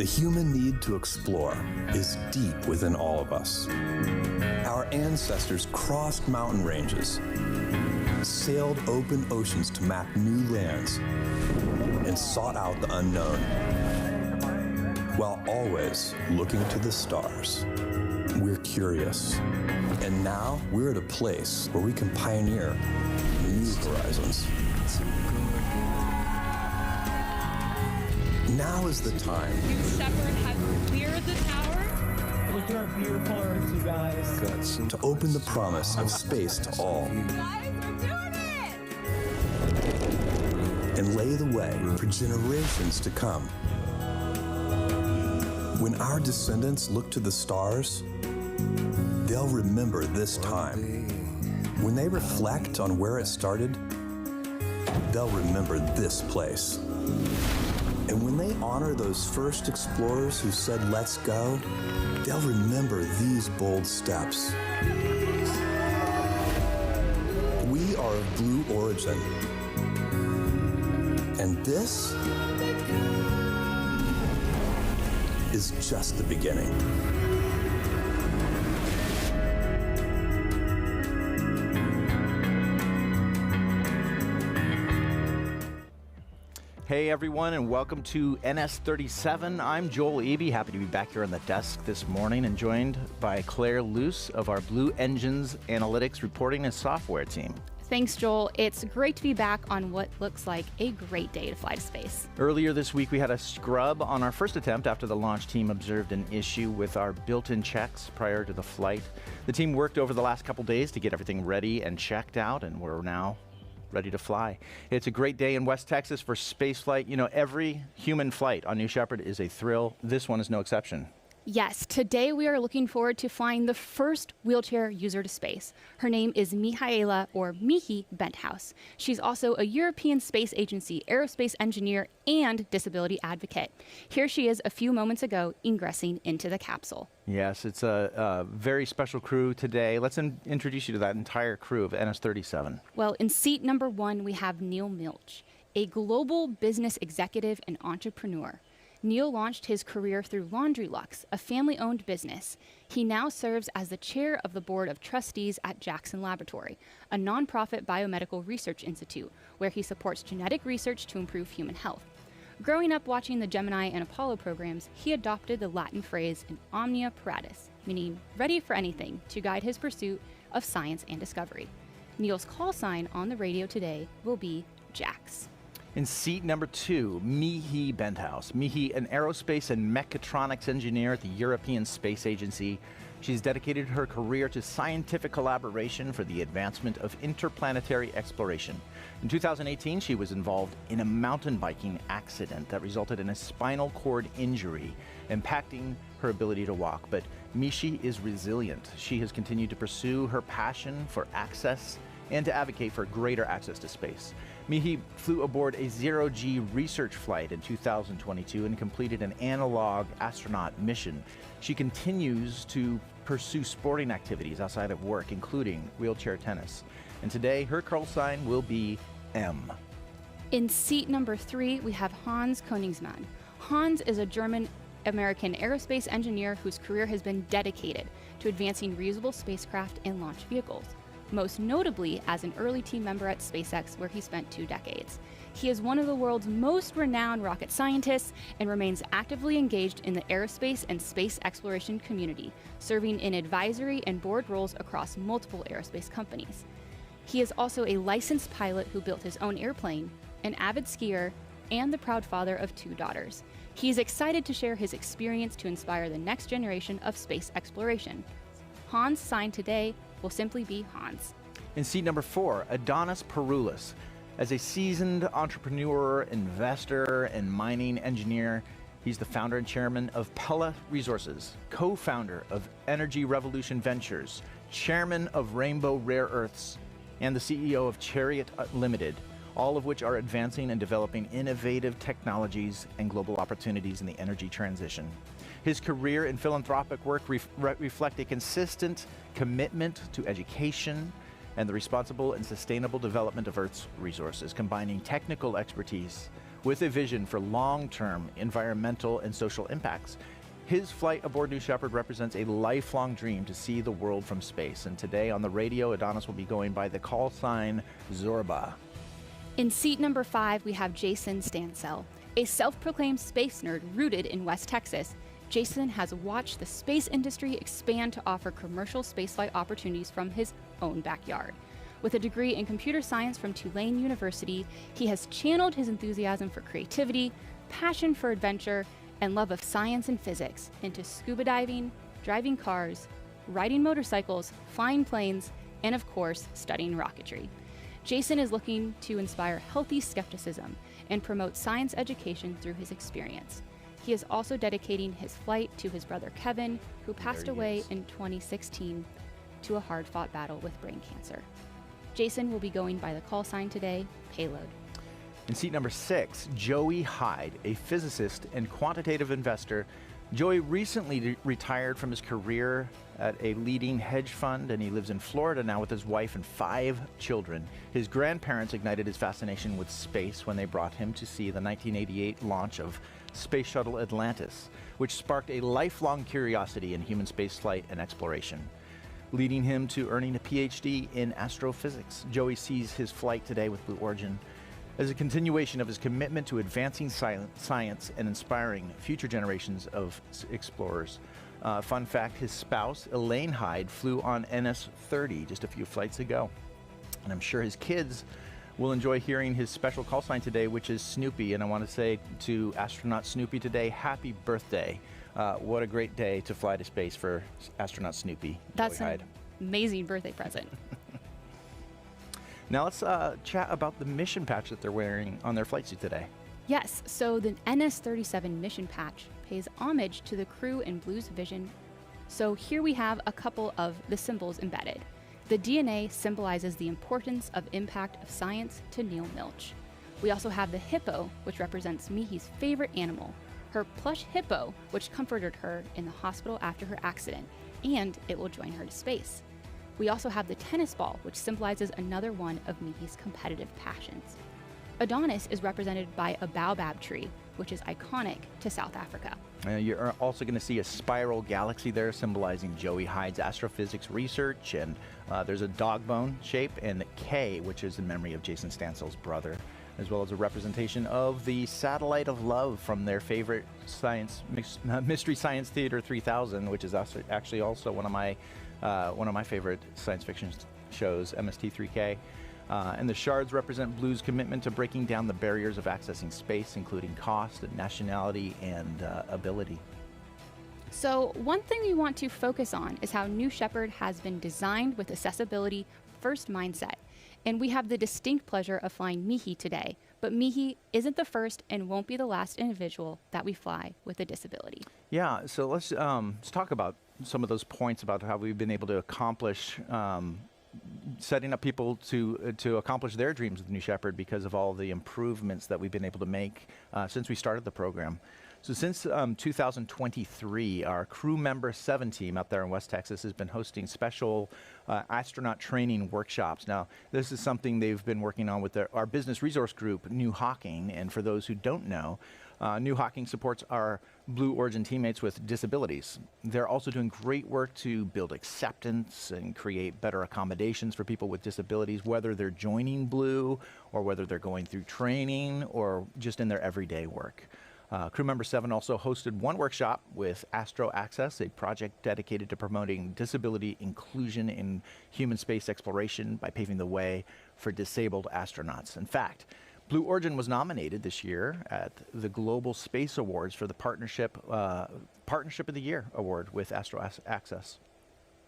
The human need to explore is deep within all of us. Our ancestors crossed mountain ranges, sailed open oceans to map new lands, and sought out the unknown, while always looking to the stars. We're curious, and now we're at a place where we can pioneer new horizons. Now is the time. Shepard has cleared the tower. Look at our beautiful Earth, you guys. To open the promise of space to all. Guys, we're doing it! And lay the way for generations to come. When our descendants look to the stars, they'll remember this time. When they reflect on where it started, they'll remember this place. And when they honor those first explorers who said, "Let's go," they'll remember these bold steps. We are of blue origin. And this is just the beginning. Hey everyone, and welcome to NS-37. I'm Joel Eby, happy to be back here on the desk this morning and joined by Claire Luce of our Blue Engines Analytics Reporting and Software team. Thanks, Joel. It's great to be back on what looks like a great day to fly to space. Earlier this week, we had a scrub on our first attempt after the launch team observed an issue with our built-in checks prior to the flight. The team worked over the last couple days to get everything ready and checked out, and we're now ready to fly. It's a great day in West Texas for spaceflight. You know, every human flight on New Shepard is a thrill. This one is no exception. Yes, today we are looking forward to flying the first wheelchair user to space. Her name is Michaela, or Mihi, Benthaus. She's also a European Space Agency aerospace engineer and disability advocate. Here she is a few moments ago ingressing into the capsule. Yes, it's a very special crew today. Let's introduce you to that entire crew of NS-37. Well, in seat number 1, we have Neal Milch, a global business executive and entrepreneur. Neal launched his career through Laundry Lux, a family-owned business. He now serves as the chair of the board of trustees at Jackson Laboratory, a nonprofit biomedical research institute where he supports genetic research to improve human health. Growing up watching the Gemini and Apollo programs, he adopted the Latin phrase in omnia paratus, meaning ready for anything, to guide his pursuit of science and discovery. Neal's call sign on the radio today will be Jax. In seat number 2, Mihi Benthaus. Mihi, an aerospace and mechatronics engineer at the European Space Agency. She's dedicated her career to scientific collaboration for the advancement of interplanetary exploration. In 2018, she was involved in a mountain biking accident that resulted in a spinal cord injury, impacting her ability to walk. But Mihi is resilient. She has continued to pursue her passion for access and to advocate for greater access to space. Mihi flew aboard a zero-G research flight in 2022 and completed an analog astronaut mission. She continues to pursue sporting activities outside of work, including wheelchair tennis. And today, her call sign will be M. In seat number 3, we have Hans Koenigsmann. Hans is a German-American aerospace engineer whose career has been dedicated to advancing reusable spacecraft and launch vehicles, most notably as an early team member at SpaceX, where he spent 2 decades. He is one of the world's most renowned rocket scientists and remains actively engaged in the aerospace and space exploration community, serving in advisory and board roles across multiple aerospace companies. He is also a licensed pilot who built his own airplane, an avid skier, and the proud father of 2 daughters. He is excited to share his experience to inspire the next generation of space exploration. Hans' sign today will simply be Hans. In seat number 4, Adonis Pouroulis. As a seasoned entrepreneur, investor, and mining engineer, he's the founder and chairman of Pella Resources, co-founder of Energy Revolution Ventures, chairman of Rainbow Rare Earths, and the CEO of Chariot Limited, all of which are advancing and developing innovative technologies and global opportunities in the energy transition. His career and philanthropic work reflect a consistent commitment to education and the responsible and sustainable development of Earth's resources, combining technical expertise with a vision for long-term environmental and social impacts. His flight aboard New Shepard represents a lifelong dream to see the world from space. And today on the radio, Adonis will be going by the call sign Zorba. In seat number 5, we have Jason Stansell. A self-proclaimed space nerd rooted in West Texas, Jason has watched the space industry expand to offer commercial spaceflight opportunities from his own backyard. With a degree in computer science from Tulane University, he has channeled his enthusiasm for creativity, passion for adventure, and love of science and physics into scuba diving, driving cars, riding motorcycles, flying planes, and of course, studying rocketry. Jason is looking to inspire healthy skepticism and promote science education through his experience. He is also dedicating his flight to his brother Kevin, who passed away in 2016 to a hard-fought battle with brain cancer. Jason will be going by the call sign today, Payload. In seat number 6, Joey Hyde, a physicist and quantitative investor. Joey recently retired from his career at a leading hedge fund, and he lives in Florida now with his wife and 5 children. His grandparents ignited his fascination with space when they brought him to see the 1988 launch of Space Shuttle Atlantis, which sparked a lifelong curiosity in human spaceflight and exploration, leading him to earning a PhD in astrophysics. Joey sees his flight today with Blue Origin as a continuation of his commitment to advancing science and inspiring future generations of explorers. Fun fact, his spouse, Elaine Hyde, flew on NS-30 just a few flights ago. And I'm sure his kids will enjoy hearing his special call sign today, which is Snoopy. And I want to say to astronaut Snoopy today, happy birthday. What a great day to fly to space for astronaut Snoopy. That's Joey Hyde. an amazing birthday present. Now let's chat about the mission patch that they're wearing on their flight suit today. Yes, so the NS-37 mission patch pays homage to the crew in Blue's vision. So here we have a couple of the symbols embedded. The DNA symbolizes the importance of impact of science to Neal Milch. We also have the hippo, which represents Mihi's favorite animal, her plush hippo, which comforted her in the hospital after her accident, and it will join her to space. We also have the tennis ball, which symbolizes another one of Mihi's competitive passions. Adonis is represented by a baobab tree, which is iconic to South Africa. You're also going to see a spiral galaxy there symbolizing Joey Hyde's astrophysics research, and there's a dog bone shape, and K, which is in memory of Jason Stansell's brother, as well as a representation of the Satellite of Love from their favorite Mystery Science Theater 3000, which is actually also one of my favorite science fiction shows, MST3K. And the shards represent Blue's commitment to breaking down the barriers of accessing space, including cost, nationality, and ability. So one thing we want to focus on is how New Shepard has been designed with accessibility first mindset. And we have the distinct pleasure of flying Mihi today, but Mihi isn't the first and won't be the last individual that we fly with a disability. Yeah, so let's talk about some of those points about how we've been able to accomplish setting up people to accomplish their dreams with New Shepard because of all the improvements that we've been able to make since we started the program. So since 2023, our crew member 7 team out there in West Texas has been hosting special astronaut training workshops. Now, this is something they've been working on with our business resource group, New Hawking. And for those who don't know, New Hawking supports our Blue Origin teammates with disabilities. They're also doing great work to build acceptance and create better accommodations for people with disabilities, whether they're joining Blue or whether they're going through training or just in their everyday work. Crew member 7 also hosted one workshop with Astro Access, a project dedicated to promoting disability inclusion in human space exploration by paving the way for disabled astronauts. In fact, Blue Origin was nominated this year at the Global Space Awards for the Partnership of the Year award with Astro Access.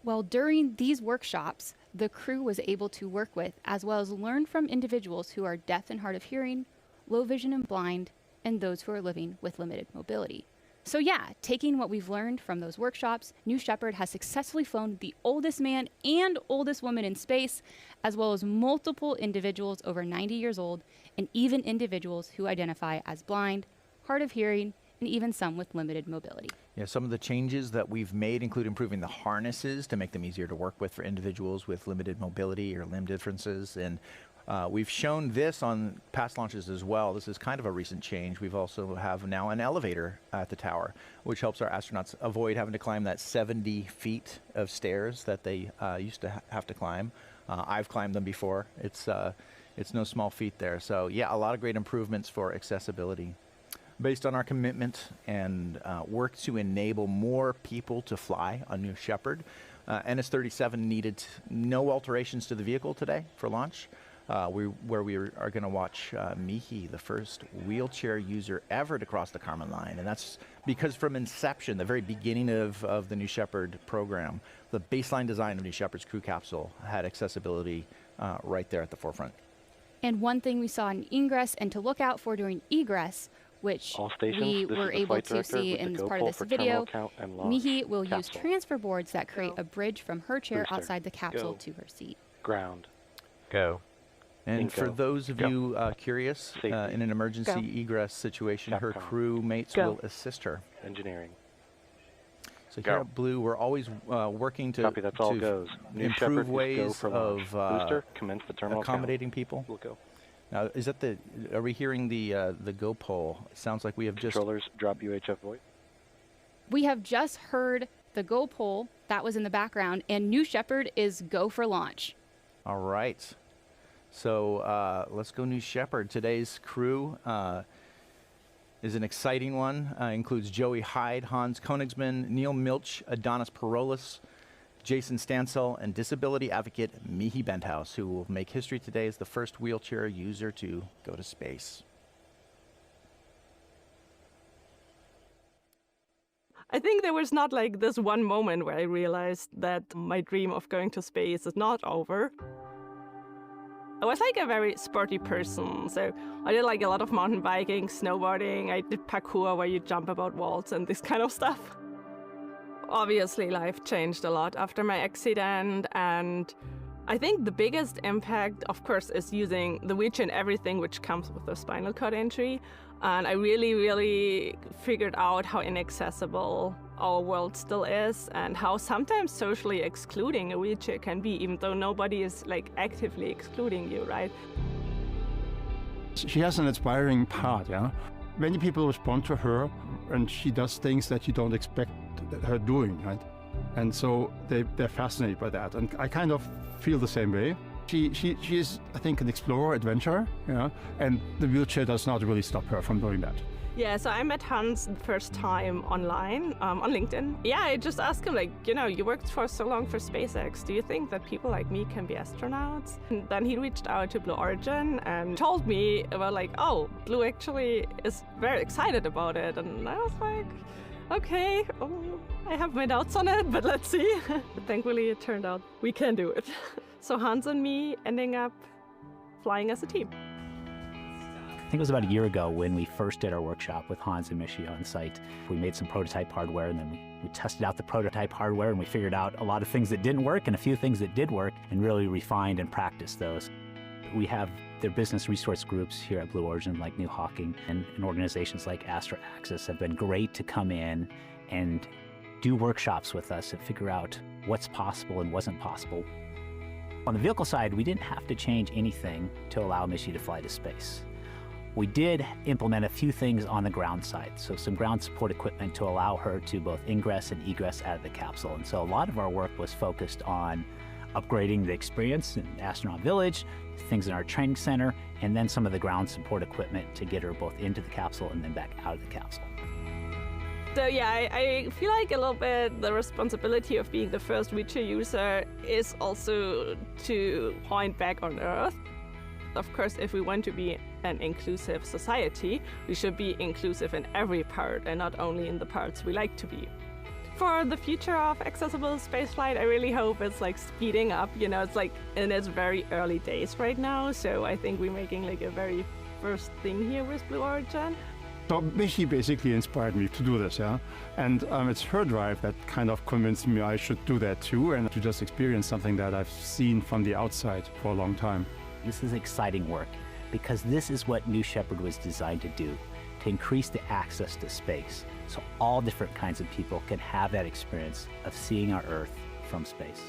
Well, during these workshops, the crew was able to work with as well as learn from individuals who are deaf and hard of hearing, low vision and blind, and those who are living with limited mobility. So yeah, taking what we've learned from those workshops, New Shepard has successfully flown the oldest man and oldest woman in space, as well as multiple individuals over 90 years old, and even individuals who identify as blind, hard of hearing, and even some with limited mobility. Yeah, some of the changes that we've made include improving the harnesses to make them easier to work with for individuals with limited mobility or limb differences, and We've shown this on past launches as well. This is kind of a recent change. We've also have now an elevator at the tower, which helps our astronauts avoid having to climb that 70 feet of stairs that they used to have to climb. I've climbed them before. It's no small feat there. So yeah, a lot of great improvements for accessibility. Based on our commitment and work to enable more people to fly on New Shepard, NS-37 needed no alterations to the vehicle today for launch, where we are going to watch Mihi, the first wheelchair user ever to cross the Kármán line. And that's because from inception, the very beginning of the New Shepard program, the baseline design of New Shepard's crew capsule had accessibility right there at the forefront. And one thing we saw in ingress and to look out for during egress, which we were able to see in part of this video, Mihi will use transfer boards that create a bridge from her chair outside the capsule to her seat. Ground. Go. And for those of you curious, in an emergency egress situation, her crew mates will assist her. Engineering. So here at Blue, we're always working to improve ways of accommodating people. We'll go. Now, is that are we hearing the go pole? It sounds like we have just... Controllers, drop UHF void. We have just heard the go pole, that was in the background, and New Shepard is go for launch. All right. So let's go New Shepard. Today's crew is an exciting one. Includes Joey Hyde, Hans Koenigsmann, Neal Milch, Adonis Pouroulis, Jason Stansell, and disability advocate Mihi Benthaus, who will make history today as the first wheelchair user to go to space. I think there was not like this one moment where I realized that my dream of going to space is not over. I was like a very sporty person, so I did like a lot of mountain biking, snowboarding, I did parkour where you jump about walls and this kind of stuff. Obviously, life changed a lot after my accident, and I think the biggest impact, of course, is using the wheelchair and everything which comes with the spinal cord injury. And I really figured out how inaccessible our world still is and how sometimes socially excluding a wheelchair can be, even though nobody is like actively excluding you, right? She has an inspiring part, yeah? Many people respond to her and she does things that you don't expect her doing, right? And so they're fascinated by that. And I kind of feel the same way. She is, I think, an explorer, adventurer, yeah? And the wheelchair does not really stop her from doing that. Yeah, so I met Hans the first time online, on LinkedIn. Yeah, I just asked him, like, you know, you worked for so long for SpaceX. Do you think that people like me can be astronauts? And then he reached out to Blue Origin and told me about, like, oh, Blue actually is very excited about it. And I was like, okay, I have my doubts on it, but let's see. But thankfully, it turned out we can do it. So Hans and me ending up flying as a team. I think it was about a year ago when we first did our workshop with Hans and Michi on site. We made some prototype hardware, and then we tested out the prototype hardware, and we figured out a lot of things that didn't work and a few things that did work, and really refined and practiced those. We have their business resource groups here at Blue Origin, like New Hawking, and organizations like Astra Access have been great to come in and do workshops with us and figure out what's possible and wasn't possible. On the vehicle side, we didn't have to change anything to allow Michi to fly to space. We did implement a few things on the ground side, so some ground support equipment to allow her to both ingress and egress out of the capsule. And so a lot of our work was focused on upgrading the experience in Astronaut Village, things in our training center, and then some of the ground support equipment to get her both into the capsule and then back out of the capsule. So yeah, I feel like a little bit the responsibility of being the first wheelchair user is also to point back on Earth. Of course, if we want to be an inclusive society, we should be inclusive in every part and not only in the parts we like to be. For the future of accessible spaceflight, I really hope it's like speeding up. You know, it's like in its very early days right now. So I think we're making like a very first thing here with Blue Origin. So Michi basically inspired me to do this, yeah? And it's her drive that kind of convinced me I should do that too, and to just experience something that I've seen from the outside for a long time. This is exciting work because this is what New Shepard was designed to do, to increase the access to space so all different kinds of people can have that experience of seeing our Earth from space.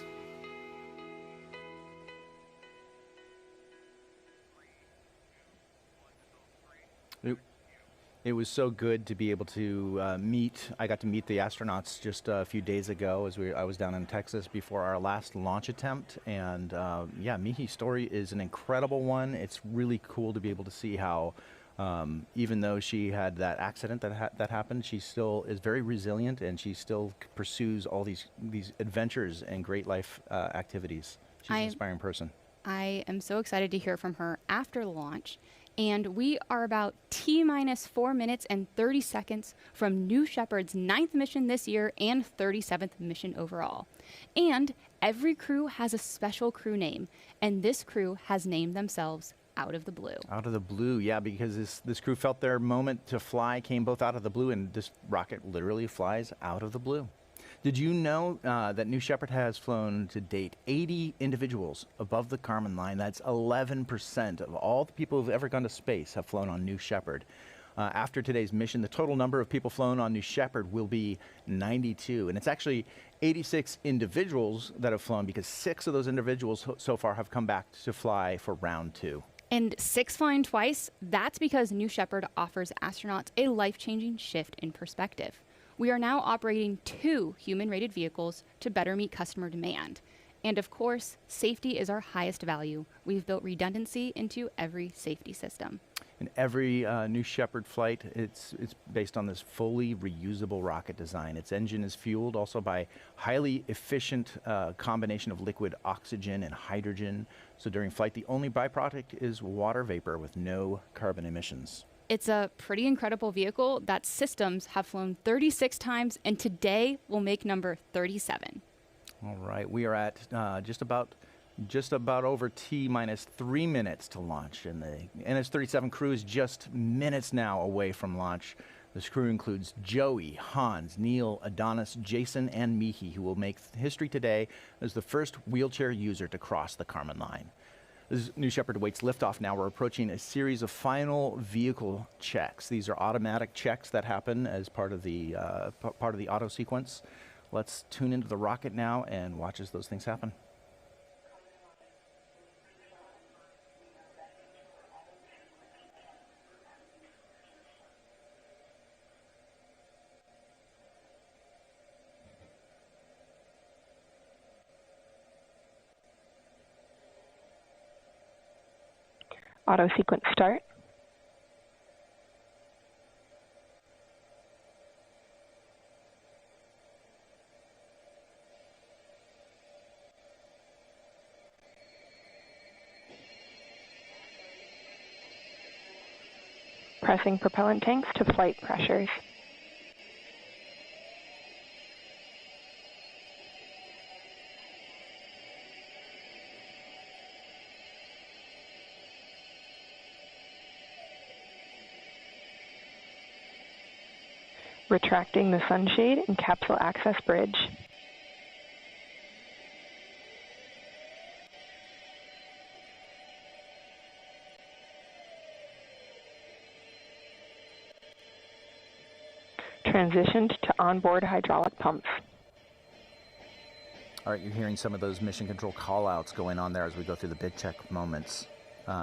It was so good to be able to I got to meet the astronauts just a few days ago as I was down in Texas before our last launch attempt. And yeah, Mihi's story is an incredible one. It's really cool to be able to see how, even though she had that accident that happened, she still is very resilient, and she still pursues all these adventures and great life activities. She's an inspiring person. I am so excited to hear from her after launch. And we are about T-minus 4 minutes and 30 seconds from New Shepard's 9th mission this year and 37th mission overall. And every crew has a special crew name, and this crew has named themselves Out of the Blue. Out of the Blue, yeah, because this crew felt their moment to fly came both out of the blue, and this rocket literally flies out of the blue. Did you know that New Shepard has flown to date 80 individuals above the Kármán line? That's 11% of all the people who've ever gone to space have flown on New Shepard. After today's mission, the total number of people flown on New Shepard will be 92. And it's actually 86 individuals that have flown, because 6 of those individuals so far have come back to fly for round 2. And 6 flying twice, that's because New Shepard offers astronauts a life-changing shift in perspective. We are now operating 2 human-rated vehicles to better meet customer demand. And of course, safety is our highest value. We've built redundancy into every safety system. And every New Shepard flight, it's based on this fully reusable rocket design. Its engine is fueled also by highly efficient combination of liquid oxygen and hydrogen. So during flight, the only byproduct is water vapor with no carbon emissions. It's a pretty incredible vehicle that systems have flown 36 times, and today will make number 37. All right, we are at just about over T-minus 3 minutes to launch, and the NS-37 crew is just minutes now away from launch. This crew includes Joey, Hans, Neal, Adonis, Jason, and Mihi, who will make history today as the first wheelchair user to cross the Kármán line. As New Shepard awaits liftoff now, we're approaching a series of final vehicle checks. These are automatic checks that happen as part of the auto sequence. Let's tune into the rocket now and watch as those things happen. Auto sequence start. Pressing propellant tanks to flight pressures. Retracting the sunshade and capsule access bridge. Transitioned to onboard hydraulic pumps. All right, you're hearing some of those mission control call-outs going on there as we go through the big check moments.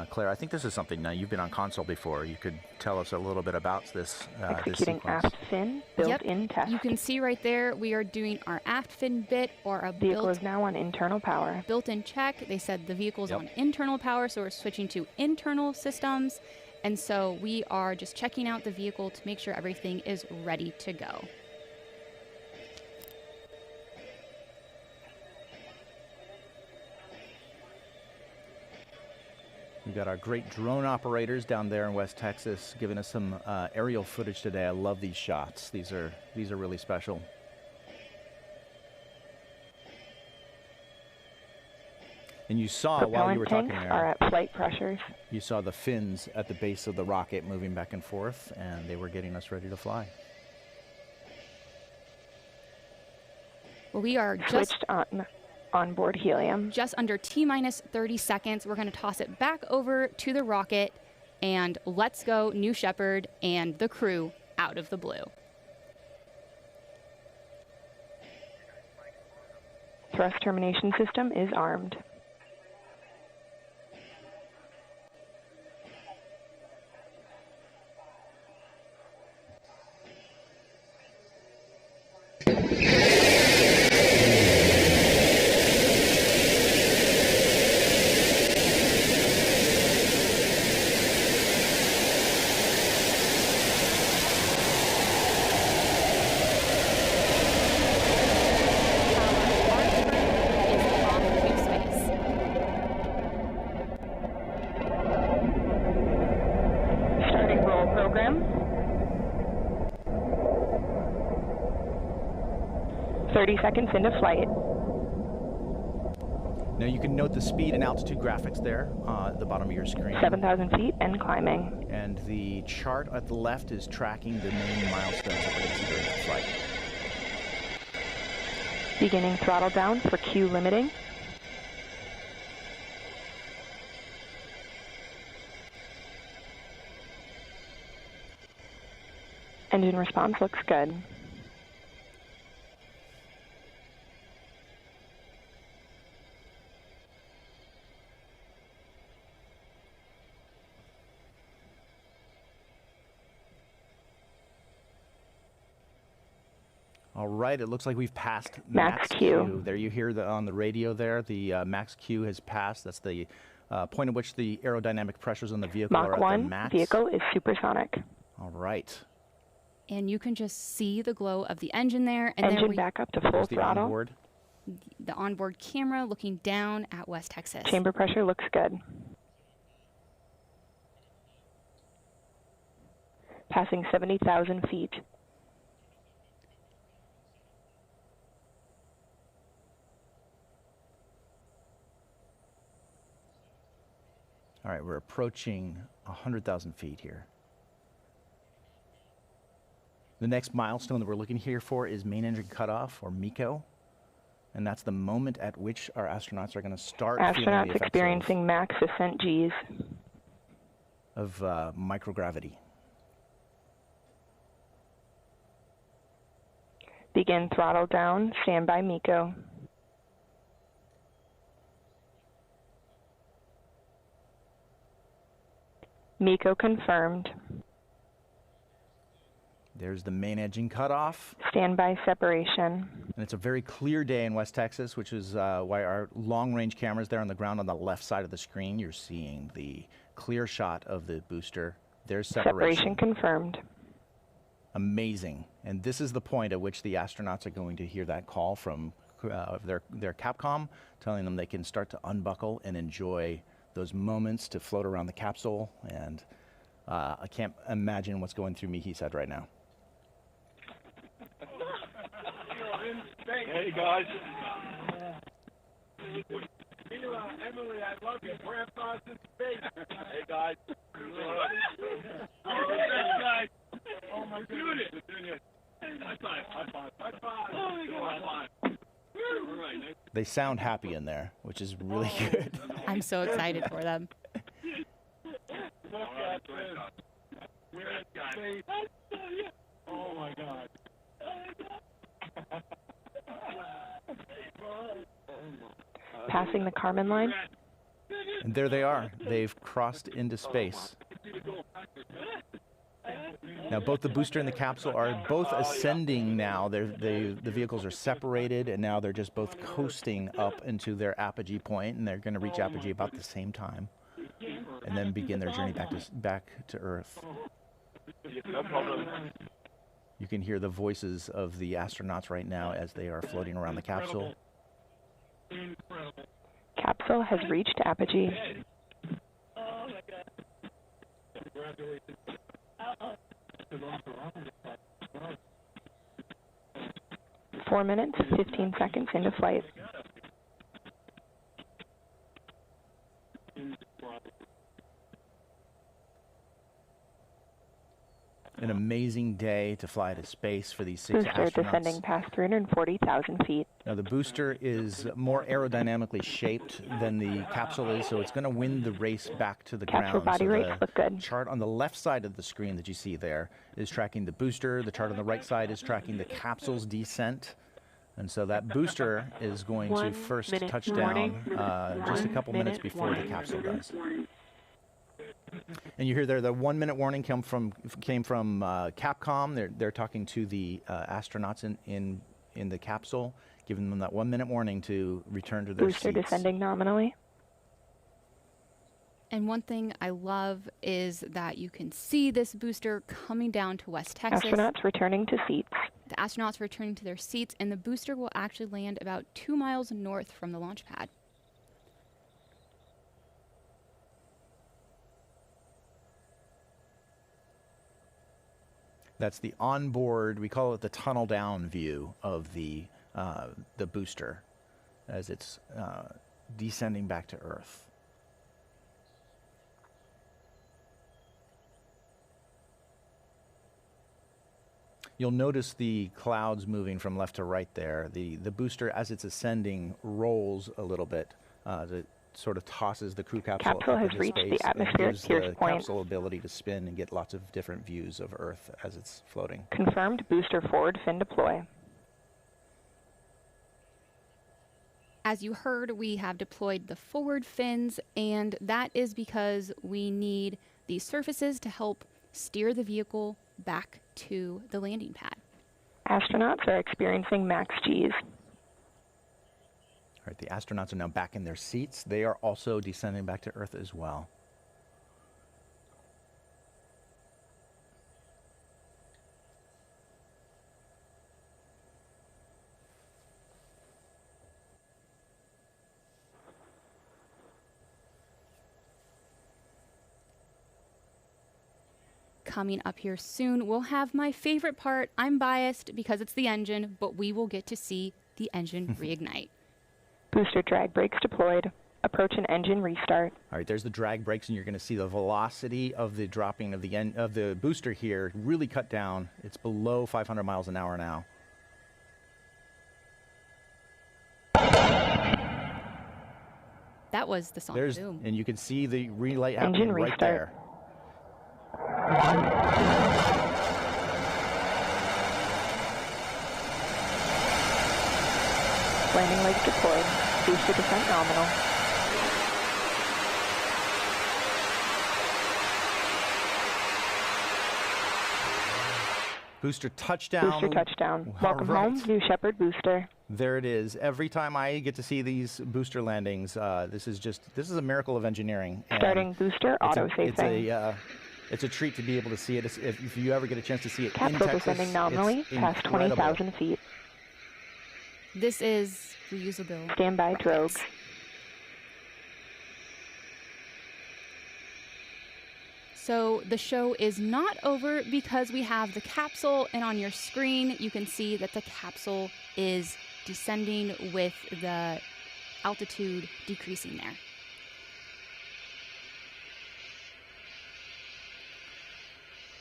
Claire, I think this is something, now you've been on console before. You could tell us a little bit about this Executing aft fin, built-in test. You can see right there, we are doing our aft fin bit or a vehicle is now on internal power. Built-in check. They said the vehicle's on internal power, so we're switching to internal systems. And so we are just checking out the vehicle to make sure everything is ready to go. We've got our great drone operators down there in West Texas giving us some aerial footage today. I love these shots. These are really special. And you saw while you were talking there, are at flight pressures. You saw the fins at the base of the rocket moving back and forth, and they were getting us ready to fly. Well, we are switched on onboard helium. Just under T-minus 30 seconds. We're going to toss it back over to the rocket, and let's go New Shepard and the crew out of the blue. Thrust termination system is armed. 30 seconds into flight. Now you can note the speed and altitude graphics there at the bottom of your screen. 7,000 feet and climbing. And the chart at the left is tracking the main milestones that we're going to see during the flight. Beginning throttle down for Q limiting. Engine response looks good. All right, it looks like we've passed Max Q. There you hear on the radio there, the Max Q has passed. That's the point at which the aerodynamic pressures on the vehicle are Mach at 1, their max. vehicle is supersonic. All right. And you can just see the glow of the engine there. And Engine there we, back up to full There's the throttle. onboard. the onboard camera looking down at West Texas. Chamber pressure looks good. Passing 70,000 feet. All right, we're approaching 100,000 feet here. The next milestone that we're looking here for is main engine cutoff, or MECO. And that's the moment at which our astronauts are going to start feeling the Astronauts effects experiencing max ascent Gs. of microgravity. Begin throttle down, standby MECO. MECO confirmed. There's the main engine cutoff. Standby separation. And it's a very clear day in West Texas, which is why our long-range cameras there on the ground on the left side of the screen, you're seeing the clear shot of the booster. There's separation. Separation confirmed. Amazing. And this is the point at which the astronauts are going to hear that call from their Capcom, telling them they can start to unbuckle and enjoy those moments to float around the capsule. And I can't imagine what's going through Mihi's head right now. Hey guys. Emily, I love you. Grandpa's in space. Hey guys. Guys. Oh my goodness. High five. High five. High five. Oh my God. High five. All right, nice. They sound happy in there, which is really good. I'm so excited for them. Look at this. We're in space. Oh my God. Passing the Kármán line. And there they are. They've crossed into space. Now, both the booster and the capsule are both ascending now. The vehicles are separated, and now they're just both coasting up into their apogee point, and they're going to reach apogee about the same time, and then begin their journey back to Earth. No problem. You can hear the voices of the astronauts right now as they are floating around the capsule. Capsule has reached apogee. Oh my God. Congratulations. 4 minutes, 15 seconds into flight. An amazing day to fly to space for these 6 Booster astronauts. descending past 340,000 feet. Now, the booster is more aerodynamically shaped than the capsule is, so it's going to win the race back to the Capsule ground. body So rates the look good. chart on the left side of the screen that you see there is tracking the booster. The chart on the right side is tracking the capsule's descent. And so that booster is going to first touch down just a couple minutes before the capsule does. And you hear there the 1 minute warning came from Capcom. They're talking to the astronauts in the capsule, giving them that 1 minute warning to return to their Booster seats. descending nominally. And one thing I love is that you can see this booster coming down to West Texas. Astronauts returning to seats. The astronauts returning to their seats, and the booster will actually land about 2 miles north from the launch pad. That's the onboard, we call it the tunnel down view of the the booster as it's descending back to Earth. You'll notice the clouds moving from left to right there. The booster, as it's ascending, rolls a little bit. It sort of tosses the crew capsule Capsule up has into reached space the atmospheric and gives Pierce the point. capsule ability to spin and get lots of different views of Earth as it's floating. Confirmed booster forward fin deploy. As you heard, we have deployed the forward fins, and that is because we need these surfaces to help steer the vehicle back to the landing pad. Astronauts are experiencing max Gs. All right, the astronauts are now back in their seats. They are also descending back to Earth as well. Coming up here soon, we'll have my favorite part. I'm biased because it's the engine, but we will get to see the engine reignite. Booster drag brakes deployed. Approach an engine restart. All right, there's the drag brakes, and you're going to see the velocity of the dropping of the booster here really cut down. It's below 500 miles an hour now. That was the song. Boom. And you can see the relay happening Engine right restart. there. Landing legs deployed. Booster descent nominal. Booster touchdown. Booster touchdown. All Welcome right. home, new Shepard booster. There it is. Every time I get to see these booster landings, this is a miracle of engineering. And Starting booster auto-safing. It's a treat to be able to see it. If you ever get a chance to see it in Capsule Texas, descending nominally it's past incredible. 20,000 feet. This is reusable. Standby drogues. So the show is not over because we have the capsule, and on your screen you can see that the capsule is descending with the altitude decreasing there.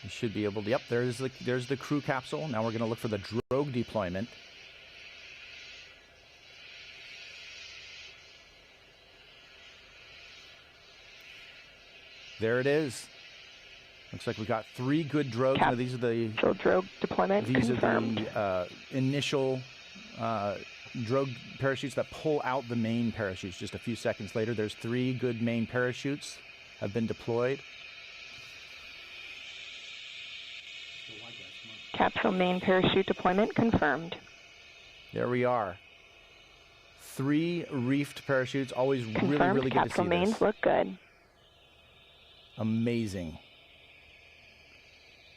You should be able to, yep, there's the crew capsule. Now we're going to look for the drogue deployment. There it is. Looks like we got 3 good drogues. Now these are the drogue deployment confirmed. Are the initial drogue parachutes that pull out the main parachutes just a few seconds later. There's 3 good main parachutes have been deployed. Capsule main parachute deployment confirmed. There we are. 3 reefed parachutes. Always Confirmed. really good to see Capsule mains this. look good. Amazing.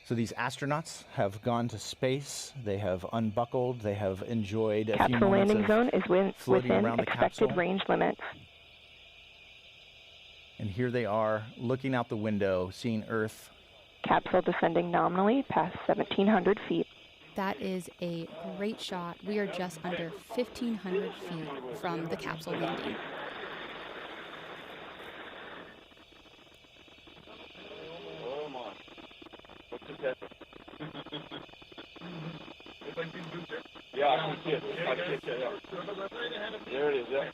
So these astronauts have gone to space. They have unbuckled. They have enjoyed a few Capsule moments landing of zone is floating within around the expected capsule. range limits. And here they are, looking out the window, seeing Earth. Capsule descending nominally past 1,700 feet. That is a great shot. We are just under 1,500 feet from the capsule landing. Yeah, I can see it. I can see it, yeah. There it is, yeah.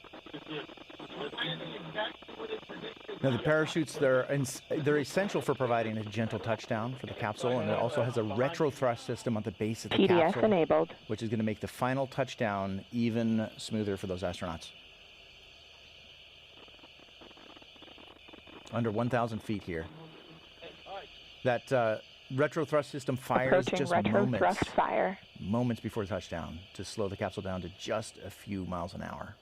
Now the parachutes, they're essential for providing a gentle touchdown for the capsule, and it also has a retro thrust system on the base of the TDS capsule, enabled. which is going to make the final touchdown even smoother for those astronauts. Under 1,000 feet here. That retro thrust system fires Approaching just retro thrust fire. moments before touchdown to slow the capsule down to just a few miles an hour.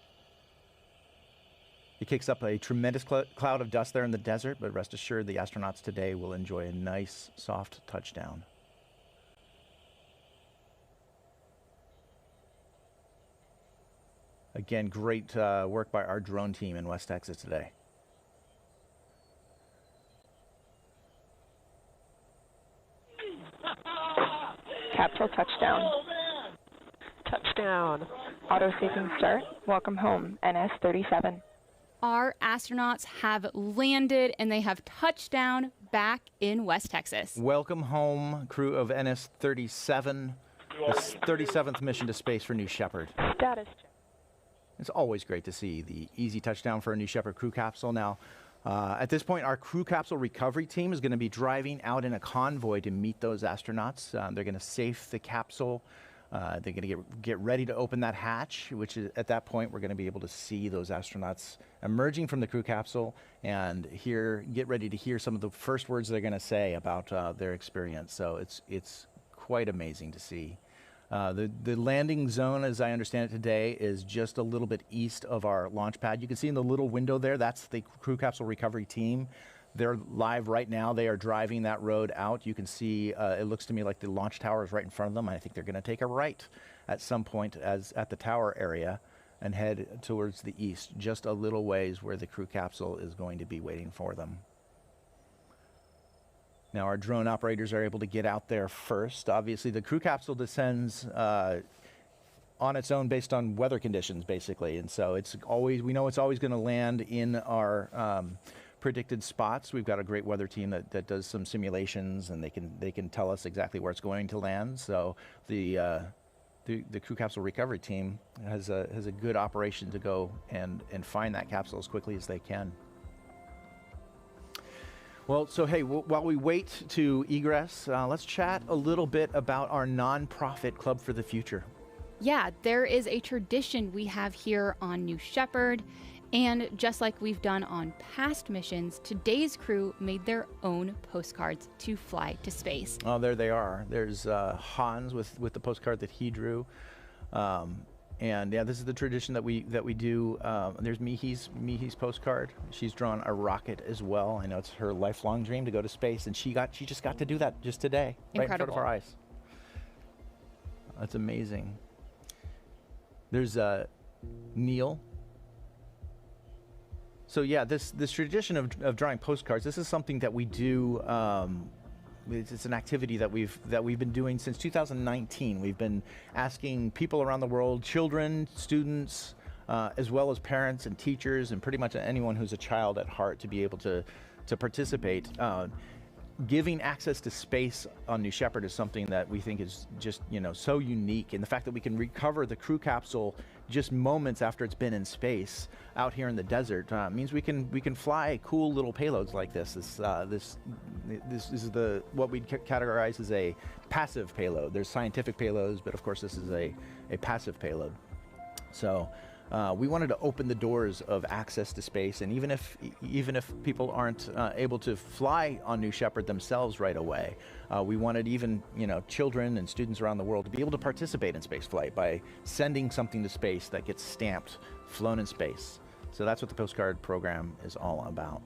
It kicks up a tremendous cloud of dust there in the desert, but rest assured the astronauts today will enjoy a nice, soft touchdown. Again, great work by our drone team in West Texas today. Capsule touchdown. Touchdown. Auto-safing start. Welcome home, NS-37. Our astronauts have landed and they have touched down back in West Texas. Welcome home, crew of NS-37, the 37th mission to space for New Shepard. Status check. It's always great to see the easy touchdown for a New Shepard crew capsule. Now, at this point, our crew capsule recovery team is going to be driving out in a convoy to meet those astronauts. They're going to safe the capsule. They're going to get ready to open that hatch, which is, at that point, we're going to be able to see those astronauts emerging from the crew capsule and get ready to hear some of the first words they're going to say about their experience. So it's quite amazing to see. The landing zone, as I understand it today, is just a little bit east of our launch pad. You can see in the little window there, that's the crew capsule recovery team. They're live right now. They are driving that road out. You can see, it looks to me like the launch tower is right in front of them. I think they're going to take a right at some point at the tower area and head towards the east, just a little ways where the crew capsule is going to be waiting for them. Now, our drone operators are able to get out there first. Obviously, the crew capsule descends on its own based on weather conditions, basically. And so we know it's always going to land in our predicted spots. We've got a great weather team that does some simulations, and they can tell us exactly where it's going to land. So the crew capsule recovery team has a good operation to go and find that capsule as quickly as they can. Well, so hey, while we wait to egress, let's chat a little bit about our nonprofit Club for the Future. Yeah, there is a tradition we have here on New Shepard. And just like we've done on past missions, today's crew made their own postcards to fly to space. Oh, there they are. There's Hans with the postcard that he drew. And yeah, this is the tradition that we do. There's Mihi's postcard. She's drawn a rocket as well. I know it's her lifelong dream to go to space, and she just got to do that just today, right in front of our eyes. That's amazing. There's Neal. So yeah, this tradition of drawing postcards, this is something that we do. It's an activity that we've been doing since 2019. We've been asking people around the world, children, students, as well as parents and teachers, and pretty much anyone who's a child at heart, to be able to participate. Giving access to space on New Shepard is something that we think is just, so unique. And the fact that we can recover the crew capsule just moments after it's been in space out here in the desert means we can fly cool little payloads like this. This is what we'd categorize as a passive payload. There's scientific payloads, but of course this is a passive payload. So we wanted to open the doors of access to space, and even if people aren't able to fly on New Shepard themselves right away, we wanted even children and students around the world to be able to participate in space flight by sending something to space that gets stamped, flown in space. So that's what the postcard program is all about.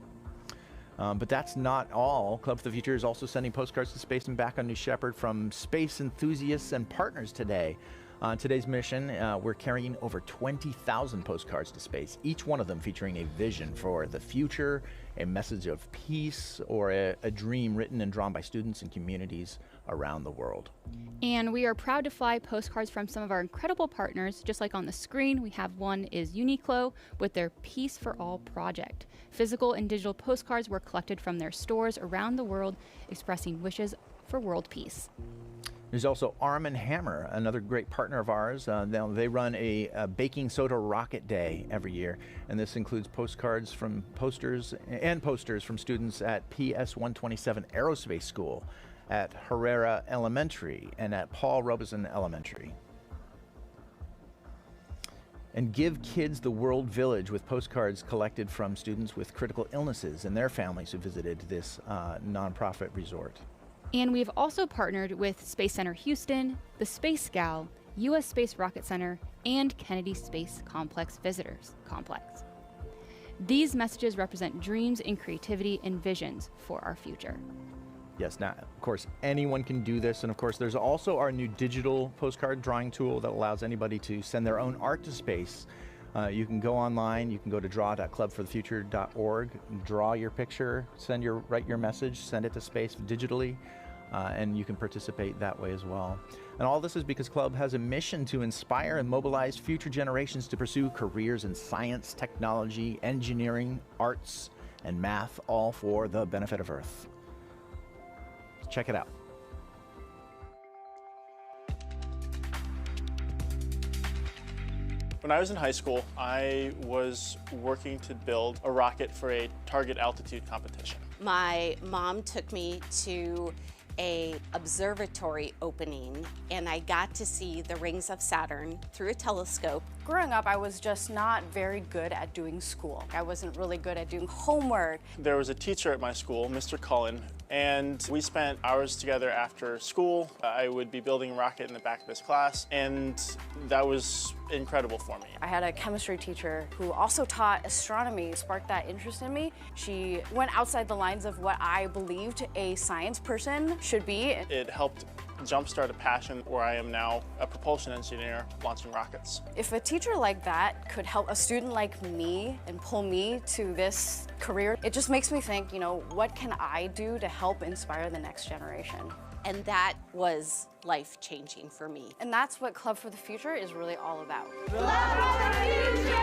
But that's not all. Club for the Future is also sending postcards to space and back on New Shepard from space enthusiasts and partners today. On today's mission, we're carrying over 20,000 postcards to space, each one of them featuring a vision for the future, a message of peace, or a dream written and drawn by students and communities around the world. And we are proud to fly postcards from some of our incredible partners. Just like on the screen, we have one is Uniqlo with their Peace for All project. Physical and digital postcards were collected from their stores around the world, expressing wishes for world peace. There's also Arm & Hammer, another great partner of ours. They run a baking soda rocket day every year, and this includes posters from students at PS 127 Aerospace School, at Herrera Elementary, and at Paul Robeson Elementary. And Give Kids the World Village with postcards collected from students with critical illnesses and their families who visited this nonprofit resort. And we've also partnered with Space Center Houston, the Space Gal, U.S. Space Rocket Center, and Kennedy Space Complex Visitors Complex. These messages represent dreams and creativity and visions for our future. Yes, now, of course, anyone can do this. And of course, there's also our new digital postcard drawing tool that allows anybody to send their own art to space. You can go online, you can go to draw.clubforthefuture.org, draw your picture, write your message, send it to space digitally. and you can participate that way as well. And all this is because Club has a mission to inspire and mobilize future generations to pursue careers in science, technology, engineering, arts, and math, all for the benefit of Earth. Check it out. When I was in high school, I was working to build a rocket for a target altitude competition. My mom took me to a observatory opening, and I got to see the rings of Saturn through a telescope. Growing up, I was just not very good at doing school. I wasn't really good at doing homework. There was a teacher at my school, Mr. Cullen, and we spent hours together after school. I would be building a rocket in the back of his class, and that was incredible for me. I had a chemistry teacher who also taught astronomy, sparked that interest in me. She went outside the lines of what I believed a science person should be. It helped jumpstart a passion where I am now a propulsion engineer launching rockets. If a teacher like that could help a student like me and pull me to this career, it just makes me think, you know, what can I do to help inspire the next generation? And that was life-changing for me. And that's what Club for the Future is really all about. Club for the Future!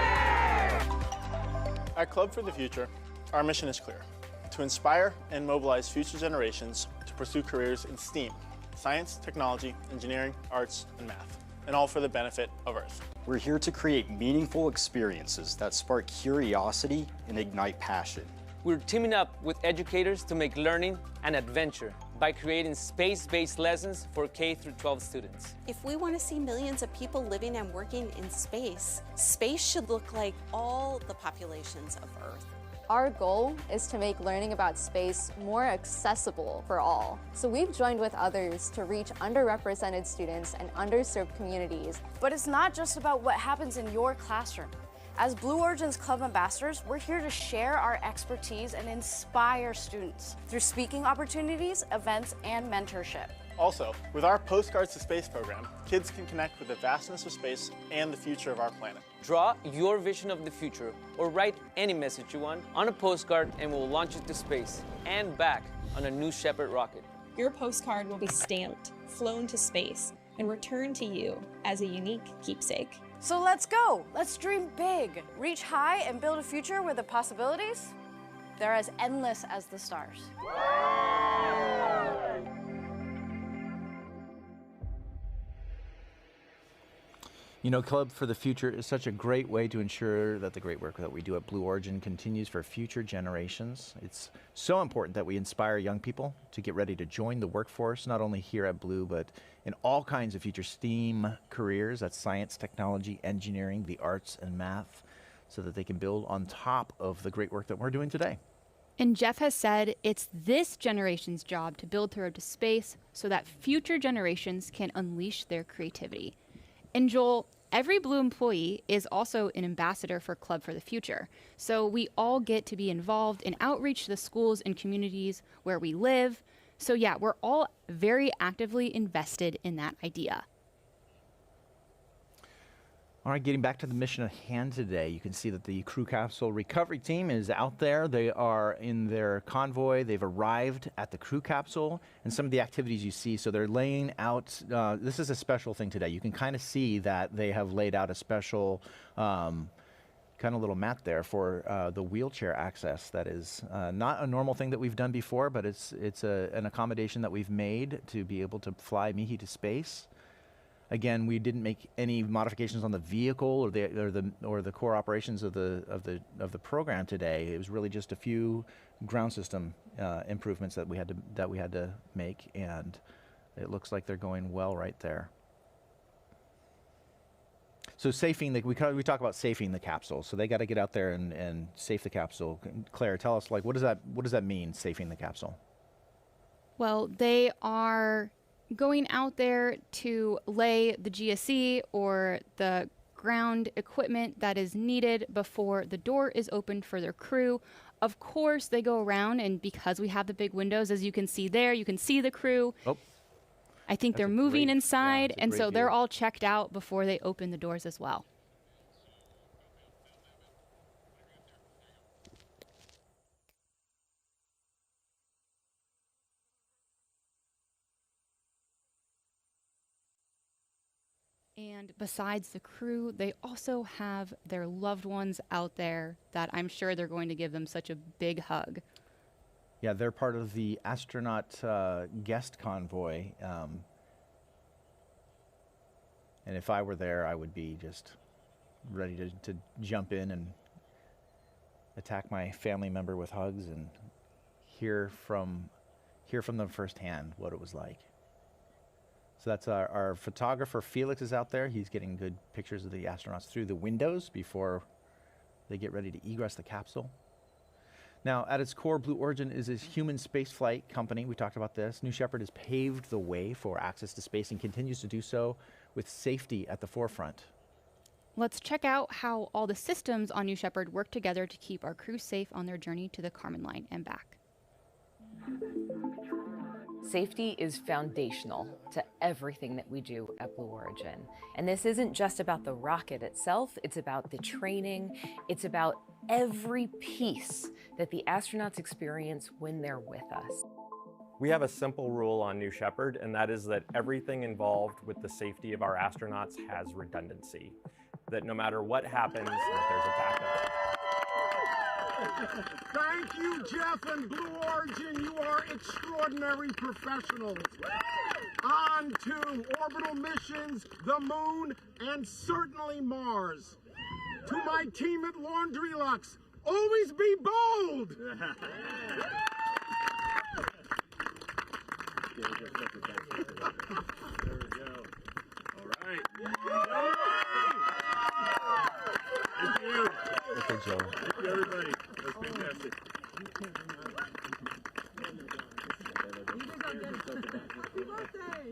At Club for the Future, our mission is clear: to inspire and mobilize future generations to pursue careers in STEAM, science, technology, engineering, arts, and math, and all for the benefit of Earth. We're here to create meaningful experiences that spark curiosity and ignite passion. We're teaming up with educators to make learning an adventure by creating space-based lessons for K-12 students. If we want to see millions of people living and working in space, space should look like all the populations of Earth. Our goal is to make learning about space more accessible for all. So we've joined with others to reach underrepresented students and underserved communities. But it's not just about what happens in your classroom. As Blue Origin's Club ambassadors, we're here to share our expertise and inspire students through speaking opportunities, events, and mentorship. Also, with our Postcards to Space program, kids can connect with the vastness of space and the future of our planet. Draw your vision of the future or write any message you want on a postcard and we'll launch it to space and back on a new Shepard rocket. Your postcard will be stamped, flown to space, and returned to you as a unique keepsake. So let's go. Let's dream big, reach high, and build a future where the possibilities, they're as endless as the stars. You know, Club for the Future is such a great way to ensure that the great work that we do at Blue Origin continues for future generations. It's so important that we inspire young people to get ready to join the workforce, not only here at Blue, but in all kinds of future STEAM careers. That's science, technology, engineering, the arts, and math, so that they can build on top of the great work that we're doing today. And Jeff has said it's this generation's job to build the road to space so that future generations can unleash their creativity. And Joel, every Blue employee is also an ambassador for Club for the Future. So we all get to be involved in outreach to the schools and communities where we live. So yeah, we're all very actively invested in that idea. All right, getting back to the mission at hand today, you can see that the crew capsule recovery team is out there. They are in their convoy. They've arrived at the crew capsule, and some of the activities you see. So they're laying out, this is a special thing today. You can kind of see that they have laid out a special kind of little mat there for the wheelchair access. That is not a normal thing that we've done before, but it's an accommodation that we've made to be able to fly Mihi to space. Again, we didn't make any modifications on the vehicle or the core operations of the program today. It was really just a few ground system improvements that we had to make, and it looks like they're going well right there. So safing, we talk about safing the capsule. So they got to get out there and safe the capsule. Claire, tell us, like, what does that mean, safing the capsule? Well, they are going out there to lay the GSE or the ground equipment that is needed before the door is opened for their crew. Of course, they go around, and because we have the big windows, as you can see there, you can see the crew. Oh. I think they're moving inside, and so they're all checked out before they open the doors as well. And besides the crew, they also have their loved ones out there that I'm sure they're going to give them such a big hug. Yeah, they're part of the astronaut guest convoy. And if I were there, I would be just ready to jump in and attack my family member with hugs and hear from them firsthand what it was like. So that's our photographer, Felix, is out there. He's getting good pictures of the astronauts through the windows before they get ready to egress the capsule. Now, at its core, Blue Origin is a human spaceflight company. We talked about this. New Shepard has paved the way for access to space and continues to do so with safety at the forefront. Let's check out how all the systems on New Shepard work together to keep our crew safe on their journey to the Kármán line and back. Safety is foundational to everything that we do at Blue Origin. And this isn't just about the rocket itself, it's about the training, it's about every piece that the astronauts experience when they're with us. We have a simple rule on New Shepard, and that is that everything involved with the safety of our astronauts has redundancy. That no matter what happens, that there's a backup. Thank you, Jeff and Blue Origin. You are extraordinary professionals. On to orbital missions, the moon, and certainly Mars. To my team at Laundry Lux, always be bold. There we go. All right. Thank you. Okay, Joe. Thank you, everybody. That was fantastic. Happy birthday!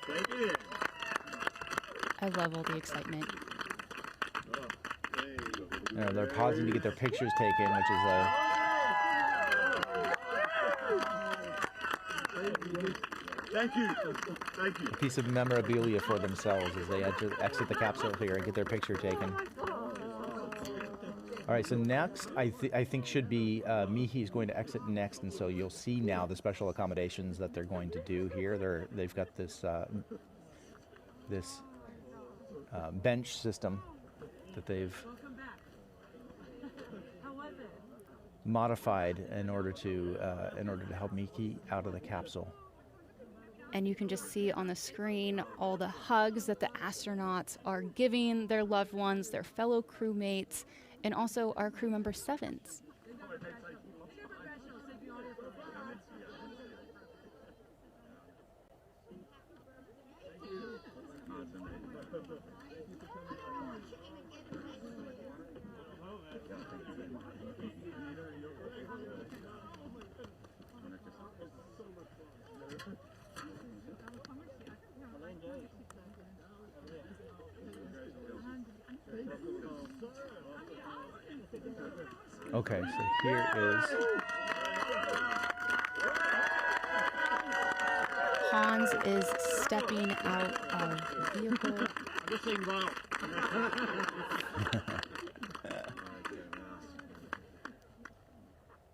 Thank you. I love all the excitement. They're pausing to get their pictures taken, which is Thank you. Thank you. a piece of memorabilia for themselves as they exit the capsule here and get their picture taken. All right, so next, I think should be Mihi is going to exit next, and so you'll see now the special accommodations that they're going to do here. They've got this bench system that they've modified in order to help Mihi out of the capsule. And you can just see on the screen all the hugs that the astronauts are giving their loved ones, their fellow crewmates, and also our crew member sevens. Okay, so here is Hans is stepping out of the vehicle.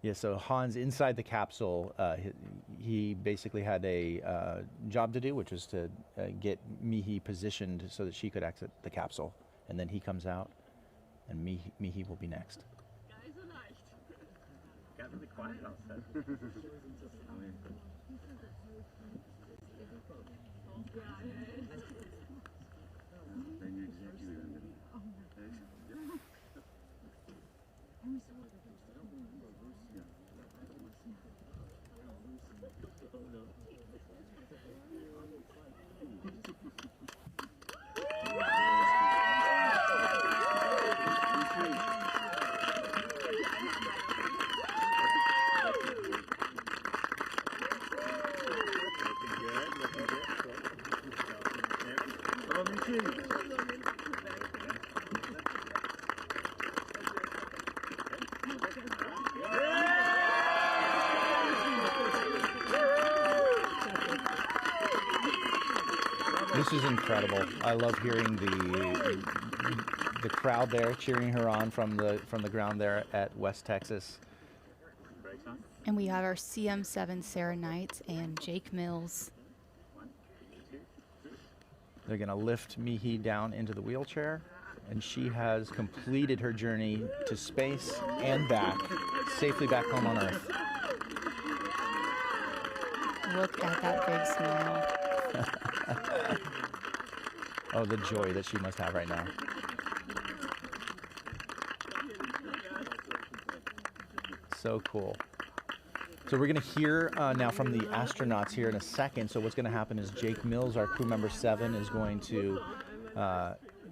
Yeah, so Hans inside the capsule, he basically had a job to do, which was to get Mihi positioned so that she could exit the capsule. And then he comes out, and Mihi will be next. Got really quiet outside. This is incredible. I love hearing the crowd there cheering her on from the ground there at West Texas. And we have our CM7 Sarah Knight and Jake Mills. They're going to lift Mihi down into the wheelchair, and she has completed her journey to space and back, safely back home on Earth. Look at that big smile. Oh, the joy that she must have right now. So cool. So we're going to hear now from the astronauts here in a second. So what's going to happen is Jake Mills, our crew member 7, is going to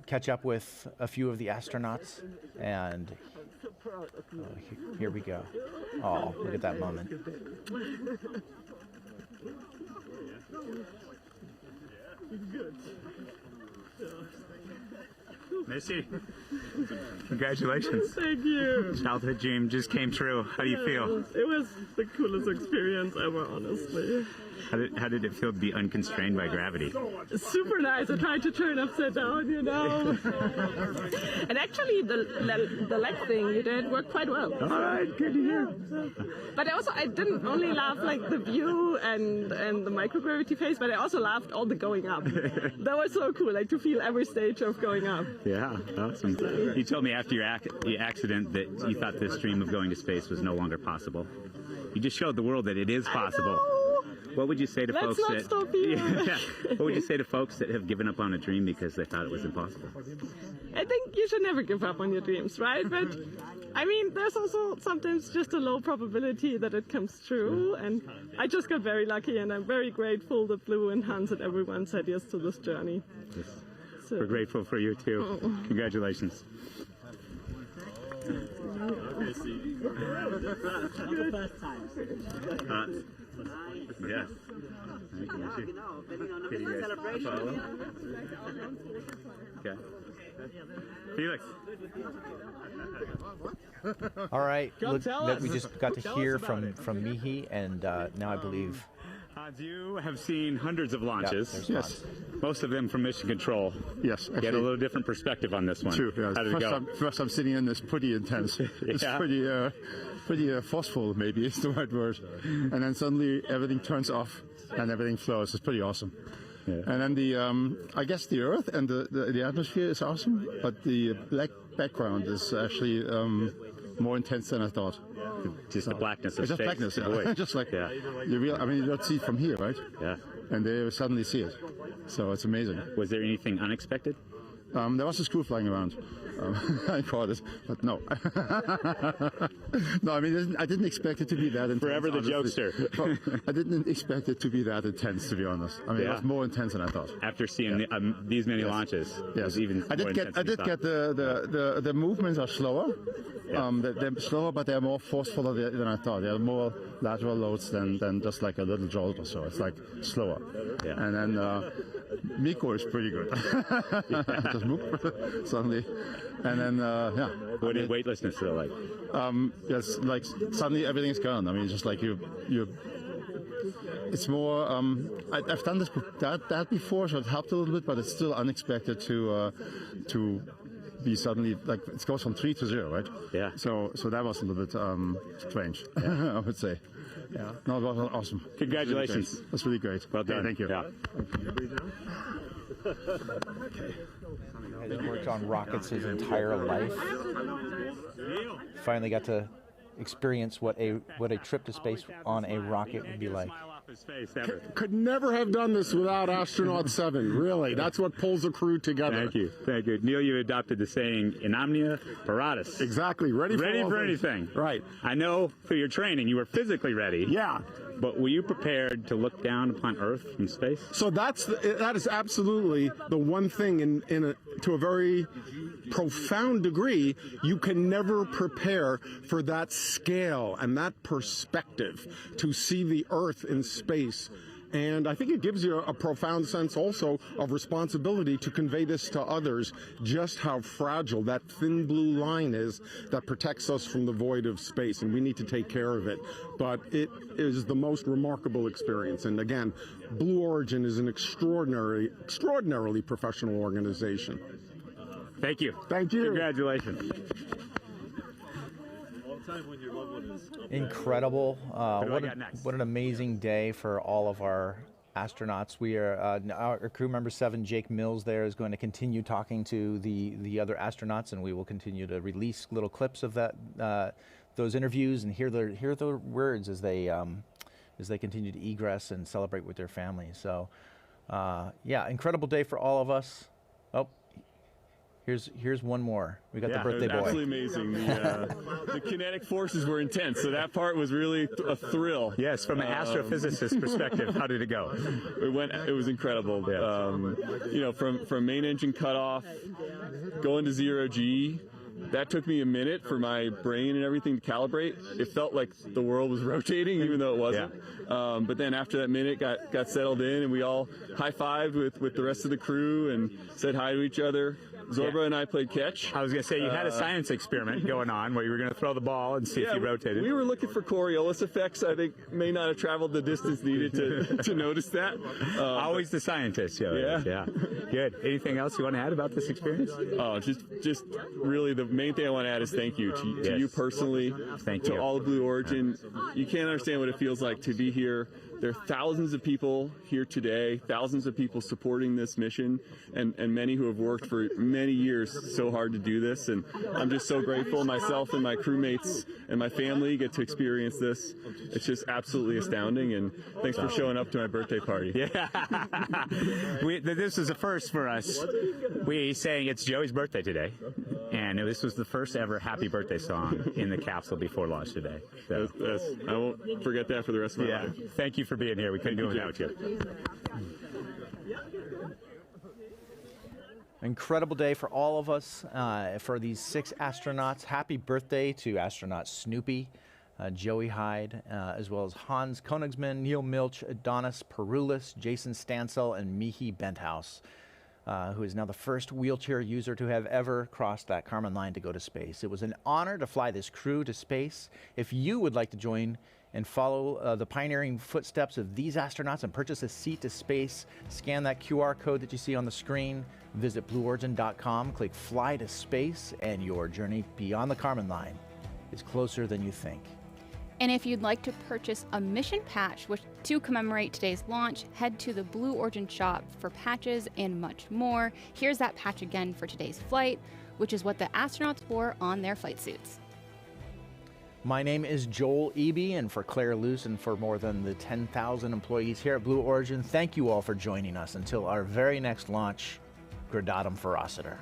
catch up with a few of the astronauts. And here we go. Oh, look at that moment. Missy, congratulations. Thank you. Childhood dream just came true. How do you feel? It was the coolest experience ever, honestly. How did it feel to be unconstrained by gravity? Super nice. I tried to turn upside down, you know. And actually, the leg thing you did worked quite well. All right, good to hear. But I didn't only love like the view and the microgravity phase, but I also loved all the going up. That was so cool, like to feel every stage of going up. Yeah, awesome. You told me after your accident that you thought this dream of going to space was no longer possible. You just showed the world that it is possible. What would you say to folks that? Stop you. Yeah. What would you say to folks that have given up on a dream because they thought it was impossible? I think you should never give up on your dreams, right? But I mean, there's also sometimes just a low probability that it comes true. And I just got very lucky, and I'm very grateful that Blue and Hans and everyone said yes to this journey. Yes. So. We're grateful for you too. Congratulations. Yes. Okay. Felix. All right, look, that we just got to hear from Mihi, and now I believe. Hans, you have seen hundreds of launches. Yes. Most of them from Mission Control. Yes. You had a little different perspective on this one. True. Yeah. How did it go? First I'm sitting in, it's pretty intense. It's pretty forceful, maybe is the right word. And then suddenly everything turns off and everything flows. It's pretty awesome. Yeah. And then the, I guess the Earth and the atmosphere is awesome, but the black background is actually more intense than I thought. Just the blackness of just space. Blackness, yeah. Just like you don't see it from here, right? Yeah. And they suddenly see it. So it's amazing. Was there anything unexpected? There was a screw flying around. I caught it, but no. No, I mean, I didn't expect it to be that intense. Forever the jokester. I didn't expect it to be that intense, to be honest. I mean, it was more intense than I thought. After seeing these many launches, it was even I did get the movements are slower. Yeah. They're slower, but they're more forceful than I thought. They're more lateral loads than just like a little jolt or so. It's like slower. Yeah. And then Miko is pretty good. Just move suddenly. And then, What did weightlessness feel like? Yes, like suddenly everything's gone. I mean, it's just like you. It's more. I've done that before, so it helped a little bit, but it's still unexpected to be suddenly like it goes from 3 to 0, right? Yeah. So that was a little bit strange, I would say. Yeah. No, it was awesome. Congratulations. That's really great. Well done. Yeah, thank you. Yeah. He's worked on rockets his entire life. Finally got to experience what a trip to space on a rocket would be like. Could never have done this without Astronaut 7, really. That's what pulls a crew together. Thank you. Neal, you adopted the saying, in omnia paratus. Exactly, ready for anything. Right. I know through your training you were physically ready. Yeah. But were you prepared to look down upon Earth from space? So that is absolutely the one thing to a very profound degree, you can never prepare for that scale and that perspective to see the Earth in space. And I think it gives you a profound sense also of responsibility to convey this to others, just how fragile that thin blue line is that protects us from the void of space, and we need to take care of it. But it is the most remarkable experience. And again, Blue Origin is an extraordinarily professional organization. Thank you. Thank you. Congratulations. Incredible. What an amazing day for all of our astronauts. We are our crew member 7, Jake Mills, there is going to continue talking to the other astronauts, and we will continue to release little clips of those interviews and hear their words as they continue to egress and celebrate with their families. So, yeah, incredible day for all of us. Oh. Here's one more. We got the birthday boy. It was absolutely amazing. The kinetic forces were intense, so that part was really a thrill. Yes, from an astrophysicist perspective, how did it go? It was incredible. Yes. From main engine cutoff, going to 0G. That took me a minute for my brain and everything to calibrate. It felt like the world was rotating, even though it wasn't. Yeah. But then after that minute, got settled in, and we all high-fived with the rest of the crew and said hi to each other. Zorba and I played catch. I was going to say, you had a science experiment going on where you were going to throw the ball and see if you rotated. We were looking for Coriolis effects. I think may not have traveled the distance needed to notice that. Always the scientist. Yeah. Good. Anything else you want to add about this experience? Oh, just really the main thing I want to add is thank you to you personally. Thank you. To all of Blue Origin. You can't understand what it feels like to be here. There are thousands of people here today, thousands of people supporting this mission, and many who have worked for many years so hard to do this. And I'm just so grateful myself and my crewmates and my family get to experience this. It's just absolutely astounding, and thanks for showing up to my birthday party. Yeah. This is a first for us. We saying it's Joey's birthday today, and this was the first ever happy birthday song in the capsule before launch today. So. I won't forget that for the rest of my life. Thank you for being here. We couldn't do it without you. Incredible day for all of us, for these 6 astronauts. Happy birthday to astronaut Snoopy, Joey Hyde, as well as Hans Koenigsmann, Neal Milch, Adonis Pouroulis, Jason Stansell, and Michaela Benthaus, who is now the first wheelchair user to have ever crossed that Kármán line to go to space. It was an honor to fly this crew to space. If you would like to join and follow the pioneering footsteps of these astronauts and purchase a seat to space, scan that QR code that you see on the screen, visit blueorigin.com, click Fly to Space, and your journey beyond the Kármán line is closer than you think. And if you'd like to purchase a mission patch to commemorate today's launch, head to the Blue Origin shop for patches and much more. Here's that patch again for today's flight, which is what the astronauts wore on their flight suits. My name is Joel Eby, and for Claire Luce and for more than the 10,000 employees here at Blue Origin, thank you all for joining us until our very next launch. Gradatum Ferociter.